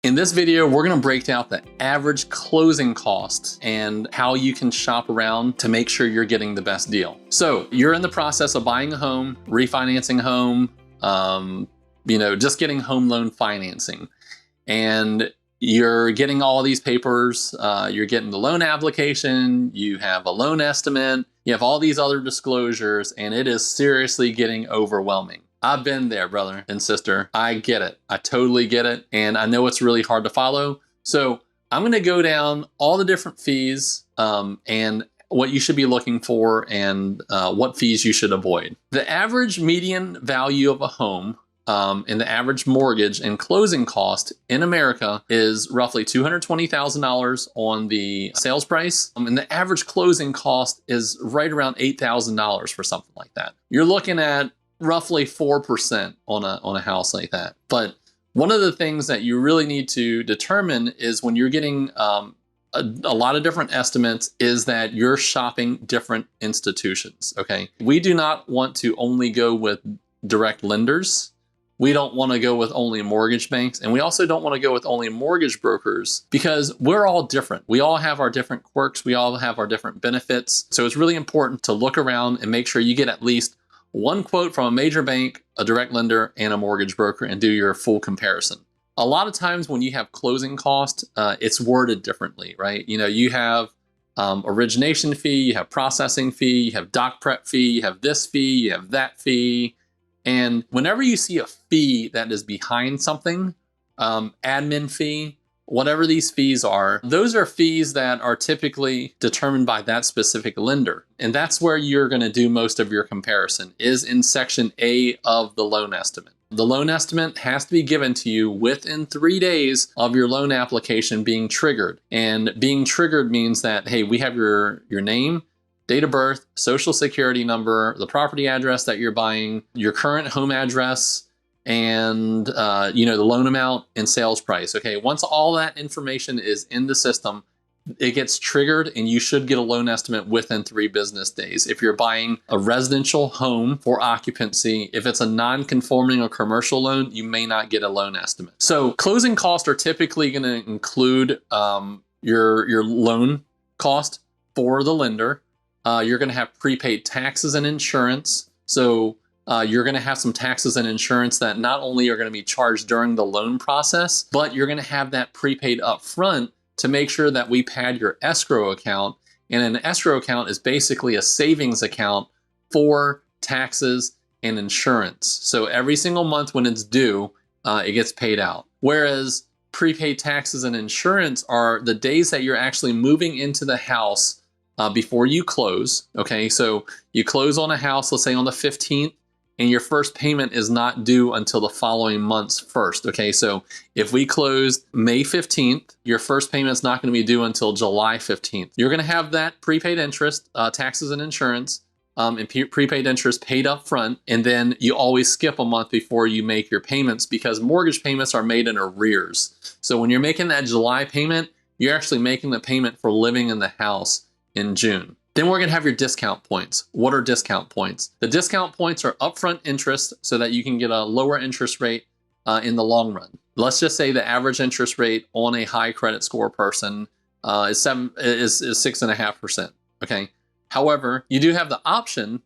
In this video, we're gonna break down the average closing cost and how you can shop around to make sure you're getting the best deal. So you're in the process of buying a home, refinancing a home, just getting home loan financing. And you're getting all these papers, you're getting the loan application, you have a loan estimate, you have all these other disclosures, and it is seriously getting overwhelming. I've been there, brother and sister. I get it. I totally get it. And I know it's really hard to follow. So I'm going to go down all the different fees and what you should be looking for and what fees you should avoid. The average median value of a home and the average mortgage and closing cost in America is roughly $220,000 on the sales price. And the average closing cost is right around $8,000 for something like that. You're looking at roughly 4% on a house like that. But one of the things that you really need to determine is when you're getting a lot of different estimates is that you're shopping different institutions, okay? We do not want to only go with direct lenders. We don't want to go with only mortgage banks. And we also don't want to go with only mortgage brokers because we're all different. We all have our different quirks. We all have our different benefits. So it's really important to look around and make sure you get at least one quote from a major bank, a direct lender, and a mortgage broker and do your full comparison. A lot of times when you have closing cost, it's worded differently, right? You have origination fee, you have processing fee, you have doc prep fee, you have this fee, you have that fee. And whenever you see a fee that is behind something, admin fee, whatever these fees are, those are fees that are typically determined by that specific lender. And that's where you're going to do most of your comparison is in section A of the loan estimate. The loan estimate has to be given to you within 3 days of your loan application being triggered. And being triggered means that, hey, we have your name, date of birth, social security number, the property address that you're buying, your current home address, and the loan amount and sales price. Okay, once all that information is in the system, it gets triggered and you should get a loan estimate within 3 business days. If you're buying a residential home for occupancy, if it's a non-conforming or commercial loan, you may not get a loan estimate. So closing costs are typically going to include your loan cost for the lender. You're going to have prepaid taxes and insurance. So you're going to have some taxes and insurance that not only are going to be charged during the loan process, but you're going to have that prepaid up front to make sure that we pad your escrow account. And an escrow account is basically a savings account for taxes and insurance. So every single month when it's due, it gets paid out. Whereas prepaid taxes and insurance are the days that you're actually moving into the house before you close. Okay, so you close on a house, let's say on the 15th, and your first payment is not due until the following month's first. Okay, so if we closed May 15th, your first payment is not going to be due until July 15th. You're going to have that prepaid interest, taxes and insurance, and prepaid interest paid up front, and then you always skip a month before you make your payments because mortgage payments are made in arrears. So when you're making that July payment, you're actually making the payment for living in the house in June. Then we're going to have your discount points. What are discount points? The discount points are upfront interest so that you can get a lower interest rate in the long run. Let's just say the average interest rate on a high credit score person is 6.5%. Okay. However, you do have the option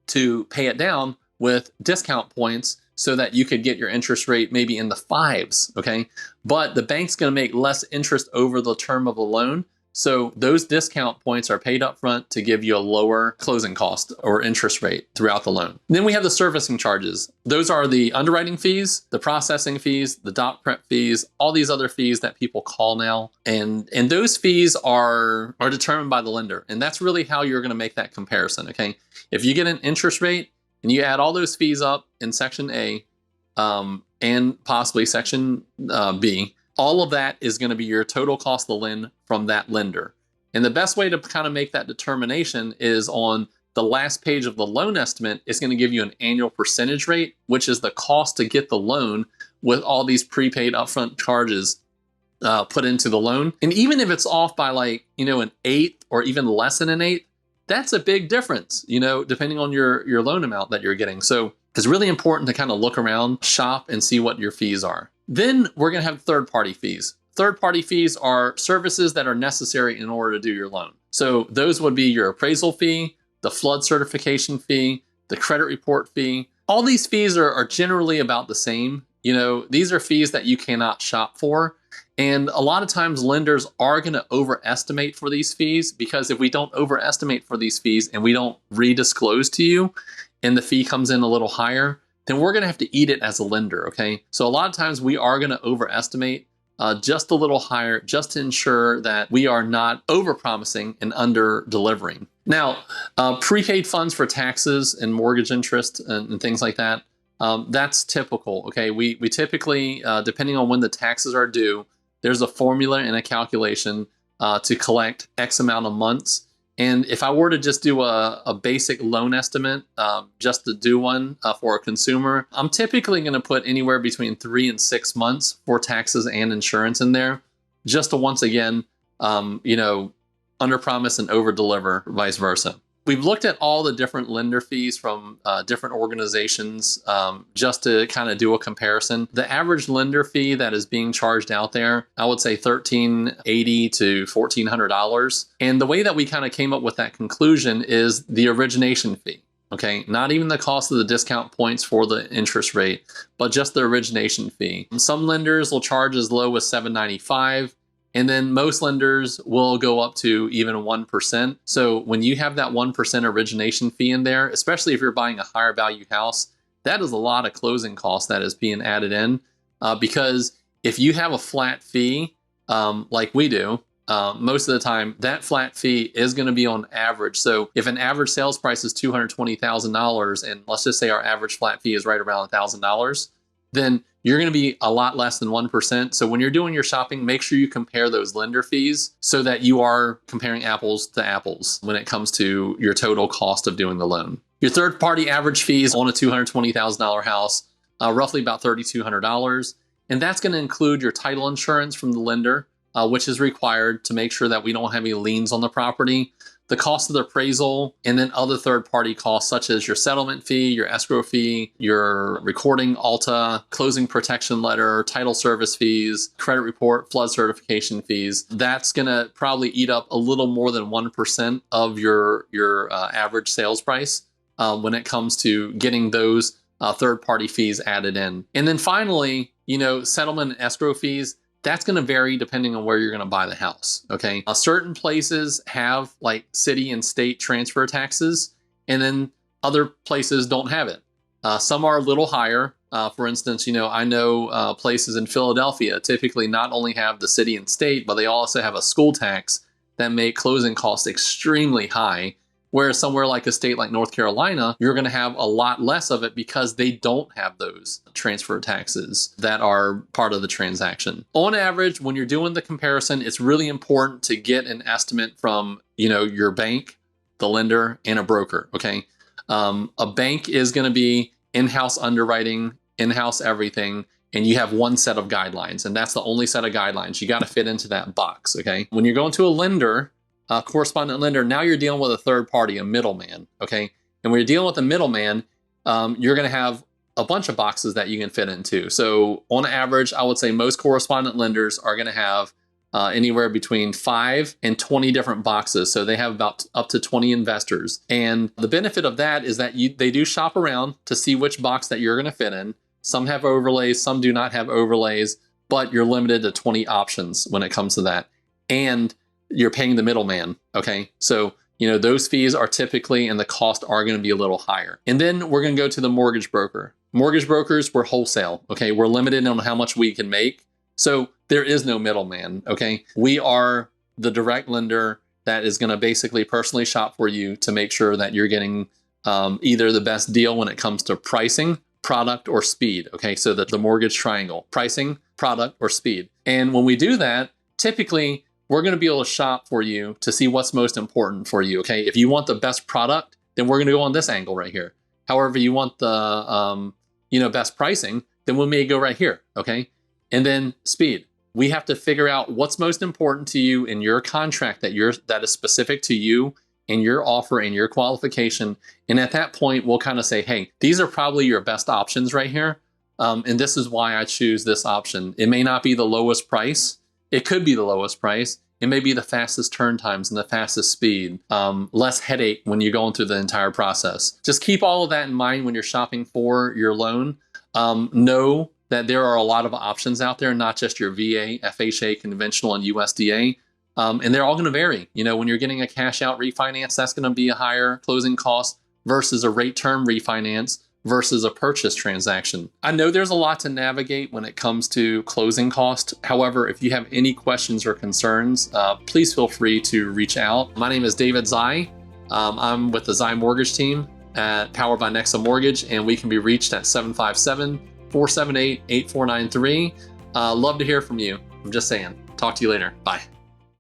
to pay it down with discount points so that you could get your interest rate maybe in the 5s. Okay. But the bank's going to make less interest over the term of the loan. So those discount points are paid up front to give you a lower closing cost or interest rate throughout the loan. Then we have the servicing charges. Those are the underwriting fees, the processing fees, the doc prep fees, all these other fees that people call now. And those fees are determined by the lender. And that's really how you're going to make that comparison, okay? If you get an interest rate and you add all those fees up in section A and possibly section B, all of that is going to be your total cost of the loan from that lender. And the best way to kind of make that determination is on the last page of the loan estimate. It's going to give you an annual percentage rate, which is the cost to get the loan with all these prepaid upfront charges put into the loan. And even if it's off by an eighth or even less than an eighth, that's a big difference, depending on your loan amount that you're getting. So it's really important to kind of look around, shop, and see what your fees are. Then we're going to have third-party fees. Third-party fees are services that are necessary in order to do your loan. So those would be your appraisal fee, the flood certification fee, the credit report fee. All these fees are generally about the same. You know, these are fees that you cannot shop for. And a lot of times lenders are going to overestimate for these fees, because if we don't overestimate for these fees and we don't redisclose to you and the fee comes in a little higher, then we're going to have to eat it as a lender, okay? So a lot of times we are going to overestimate just a little higher, just to ensure that we are not overpromising and under-delivering. Now, prepaid funds for taxes and mortgage interest and things like that, that's typical, okay? We typically, depending on when the taxes are due, there's a formula and a calculation to collect X amount of months. And if I were to just do a basic loan estimate, just to do one for a consumer, I'm typically going to put anywhere between 3 and 6 months for taxes and insurance in there, just to once again, you know, under promise and over deliver, vice versa. We've looked at all the different lender fees from different organizations just to kind of do a comparison. The average lender fee that is being charged out there, I would say $1,380 to $1,400. And the way that we kind of came up with that conclusion is the origination fee. Okay, not even the cost of the discount points for the interest rate, but just the origination fee. Some lenders will charge as low as $795. And then most lenders will go up to even 1%. So when you have that 1% origination fee in there, especially if you're buying a higher value house, that is a lot of closing costs that is being added in. Because if you have a flat fee, like we do, most of the time, that flat fee is going to be on average. So if an average sales price is $220,000, and let's just say our average flat fee is right around $1,000, then you're going to be a lot less than 1%. So when you're doing your shopping, make sure you compare those lender fees so that you are comparing apples to apples when it comes to your total cost of doing the loan. Your third-party average fees on a $220,000 house, roughly about $3,200. And that's going to include your title insurance from the lender, which is required to make sure that we don't have any liens on the property, the cost of the appraisal, and then other third-party costs such as your settlement fee, your escrow fee, your recording ALTA, closing protection letter, title service fees, credit report, flood certification fees. That's going to probably eat up a little more than 1% of your average sales price when it comes to getting those third-party fees added in. And then finally, you know, settlement and escrow fees, that's going to vary depending on where you're going to buy the house, okay? Certain places have like city and state transfer taxes, and then other places don't have it. Some are a little higher. For instance, you know, I know places in Philadelphia typically not only have the city and state, but they also have a school tax that make closing costs extremely high. Whereas somewhere like a state like North Carolina, you're going to have a lot less of it because they don't have those transfer taxes that are part of the transaction. On average, when you're doing the comparison, it's really important to get an estimate from, you know, your bank, the lender, and a broker, okay? A bank is going to be in-house underwriting, in-house everything, and you have one set of guidelines, and that's the only set of guidelines. You got to fit into that box, okay? When you're going to a lender, correspondent lender, now you're dealing with a third party, a middleman, okay? And when you're dealing with a middleman, you're going to have a bunch of boxes that you can fit into. So on average, I would say most correspondent lenders are going to have anywhere between 5 and 20 different boxes. So they have about up to 20 investors. And the benefit of that is that they do shop around to see which box that you're going to fit in. Some have overlays, some do not have overlays, but you're limited to 20 options when it comes to that. And you're paying the middleman, okay? So, you know, those fees are typically, and the cost are going to be a little higher. And then we're going to go to the mortgage broker. Mortgage brokers, we're wholesale, okay? We're limited on how much we can make. So there is no middleman, okay? We are the direct lender that is going to basically personally shop for you to make sure that you're getting either the best deal when it comes to pricing, product, or speed, okay? So that the mortgage triangle, pricing, product, or speed. And when we do that, typically, we're going to be able to shop for you to see what's most important for you, okay? If you want the best product, then we're going to go on this angle right here. However, you want the best pricing, then we may go right here, okay? And then speed. We have to figure out what's most important to you in your contract that is specific to you and your offer and your qualification. And at that point, we'll kind of say, hey, these are probably your best options right here. And this is why I choose this option. It may not be the lowest price. It could be the lowest price. It may be the fastest turn times and the fastest speed, less headache when you're going through the entire process. Just keep all of that in mind when you're shopping for your loan. Know that there are a lot of options out there, not just your VA, FHA, conventional, and USDA. And they're all going to vary. You know, when you're getting a cash out refinance, that's going to be a higher closing cost versus a rate term refinance versus a purchase transaction. I know there's a lot to navigate when it comes to closing cost. However, if you have any questions or concerns, please feel free to reach out. My name is David �11. I'm with the 𝐬 Mortgage team powered by Nexa Mortgage, and we can be reached at 757-478-8493. Love to hear from you. I'm just saying. Talk to you later. Bye.